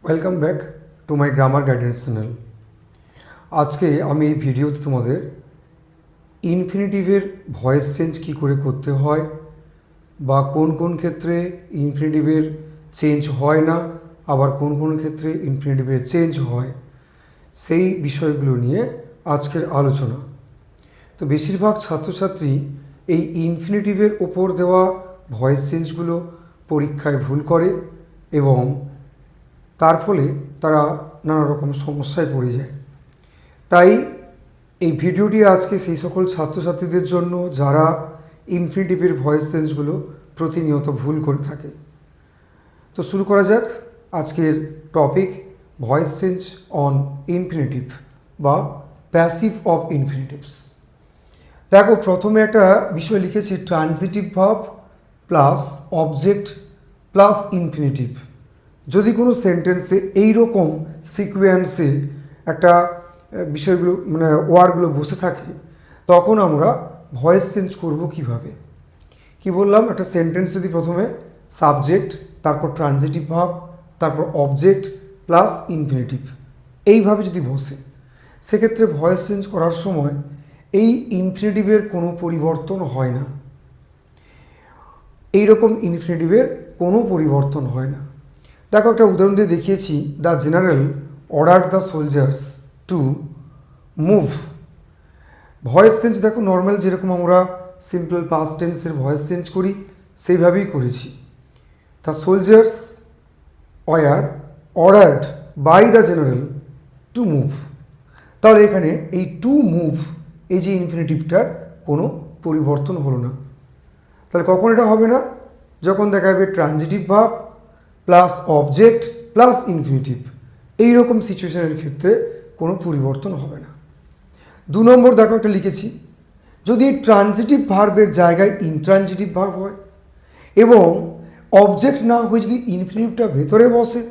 Welcome back to my grammar guidance channel. আজকে আমি এই ভিডিওতে তোমাদের ইনফিনিটিভের ভয়েস চেঞ্জ কী করে করতে হয় বা কোন কোন ক্ষেত্রে ইনফিনিটিভের চেঞ্জ হয় না, আবার কোন কোন ক্ষেত্রে ইনফিনিটিভের চেঞ্জ হয়, সেই বিষয়গুলো নিয়ে আজকের আলোচনা। তো বেশিরভাগ ছাত্রছাত্রী এই ইনফিনিটিভের ওপর দেওয়া ভয়েস চেঞ্জগুলো পরীক্ষায় ভুল করে এবং তার ফলে তারা নানা রকম সমস্যায় পড়ে যায়। তাই এই ভিডিওটি আজকে সেই সকল ছাত্রছাত্রীদের জন্য যারা ইনফিনিটিভের ভয়েস চেঞ্জগুলো প্রতিনিয়ত ভুল করে থাকে। তো শুরু করা যাক আজকের topic, voice change on infinitive বা প্যাসিভ অফ ইনফিনিটিভস। দেখো, প্রথমে একটা বিষয় লিখেছি, transitive verb plus object plus infinitive. যদি কোনো সেন্টেন্সে এই রকম সিকোয়েন্সে একটা বিষয়গুলো ওয়ার্ডগুলো বসে থাকে, তখন আমরা ভয়েস চেঞ্জ করব কিভাবে। কি বললাম, একটা সেন্টেন্স যদি প্রথমে সাবজেক্ট, তারপর ট্রানজিটিভ ভার্ব, তারপর অবজেক্ট প্লাস ইনফিনিটিভ এইভাবে যদি বসে, সেক্ষেত্রে ভয়েস চেঞ্জ করার সময় এই ইনফিনিটিভের কোনো পরিবর্তন হয় না। এই রকম ইনফিনিটিভের কোনো পরিবর্তন হয় না। দেখো, একটা উদাহরণ দিয়ে দেখিয়েছি, the general order the soldiers to move. Voice change দেখো নর্মাল যেরকম আমরা সিম্পল পাস্ট টেন্সের ভয়েস চেঞ্জ করি সেইভাবেই করেছি। The soldiers were ordered by the general to move. তাহলে এখানে এই টু মুভ, এই যে ইনফিনিটিভটার কোনো পরিবর্তন হলো না। তাহলে কখন এটা হবে না? যখন দেখা যাবে transitive verb plus object plus infinitive, এইরকম সিচুয়েশনের ক্ষেত্রে কোনো পরিবর্তন হবে না। 2 নম্বর দেখো একটা লিখেছি, যদি ট্রানজিটিভ ভার্বের জায়গায় ইনট্রানজিটিভ ভার্ব হয় এবং অবজেক্ট না হয়ে যদি ইনফিনিটিভটা ভেতরে বসে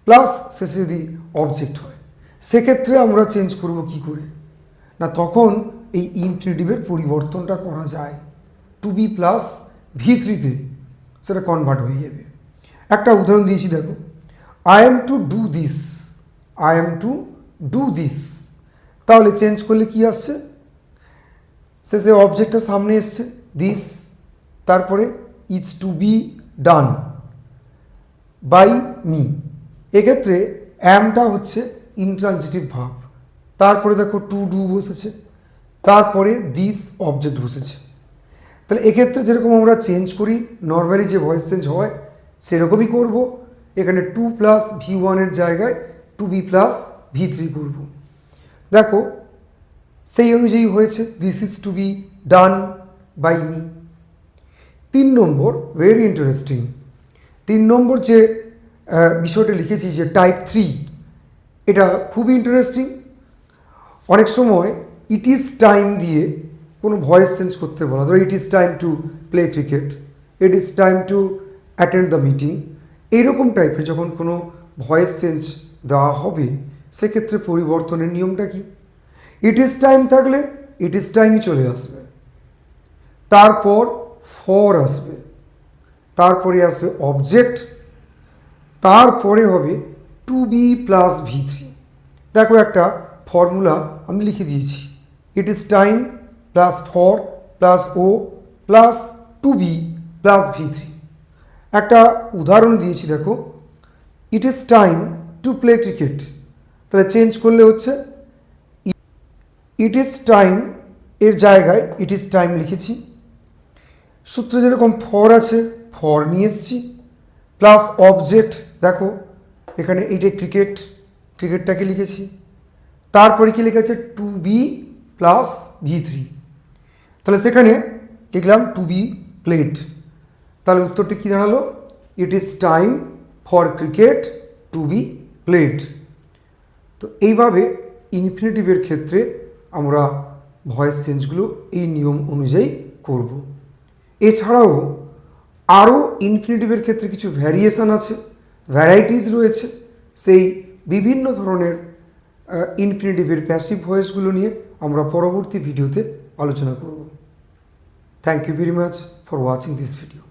প্লাস শেষে যদি অবজেক্ট হয়, সেক্ষেত্রে আমরা চেঞ্জ করব কি করে না, তখন এই ইনফিনিটিভের পরিবর্তনটা করা যায়। টু বি প্লাস V3-তে সেটা কনভার্ট হয়ে যাবে। একটা উদাহরণ দিয়েছি দেখো, I am to do this, I am to do this. তাহলে চেঞ্জ করলে কি আসছে, শেষে অবজেক্টটা সামনে এসছে দিস, তারপরে it's to be done by me. এক্ষেত্রে অ্যামটা হচ্ছে ইনট্রানজিটিভ ভার্ব, তারপরে দেখো টু ডু বসেছে, তারপরে দিস অবজেক্ট বসেছে। তাহলে এক্ষেত্রে যেরকম আমরা চেঞ্জ করি নর্মালি যে ভয়েস চেঞ্জ হয় সেরকমই করব। এখানে টু প্লাস V1-এর জায়গায় টু বি প্লাস V3 করব। দেখো সেই অনুযায়ী হয়েছে, this is to be done by me. 3 number, very interesting. 3 number যে বিষয়টা লিখেছি যে টাইপ 3, এটা খুবই ইন্টারেস্টিং। অনেক সময় ইট ইজ টাইম দিয়ে কোনো ভয়েস চেঞ্জ করতে বলা, ধরো ইট is time to play cricket, it is time to attend the meeting, এইরকম টাইপের যখন কোনো ভয়েস চেঞ্জ দেওয়া হবে, সেক্ষেত্রে পরিবর্তনের নিয়মটা কি? ইট ইজ টাইম থাকলে ইট ইজ টাইমই চলে আসবে, তারপর ফর আসবে, তারপরে আসবে অবজেক্ট, তারপরে হবে টু বি প্লাস V3। দেখো একটা ফর্মুলা আমি লিখে দিয়েছি, it is time plus for plus O plus to be plus V3। একটা উদাহরণ দিয়েছি দেখো, it is time to play cricket. তাহলে চেঞ্জ করলে হচ্ছে ইট ইজ টাইম এর জায়গায় ইট ইজ টাইম লিখেছি, সূত্রে যেরকম ফর আছে ফর নিয়ে এসেছি, প্লাস অবজেক্ট, দেখো এখানে এইটা ক্রিকেট, ক্রিকেটটাকে লিখেছি, তারপরে কি লেখা আছে টু বি প্লাস V3। তাহলে সেখানে লিখলাম টু বি প্লেড। তাহলে উত্তরটি কী দাঁড়ালো, ইট is time for cricket two be played. তো এইভাবে ইনফিনিটিভের ক্ষেত্রে আমরা ভয়েস চেঞ্জগুলো এই নিয়ম অনুযায়ী করব। এছাড়াও আরও ইনফিনিটিভের ক্ষেত্রে কিছু ভ্যারিয়েশান আছে, ভ্যারাইটিস রয়েছে, সেই বিভিন্ন ধরনের ইনফিনিটিভের প্যাসিভ ভয়েসগুলো নিয়ে আমরা পরবর্তী ভিডিওতে আলোচনা করব। Thank you very much for watching this video.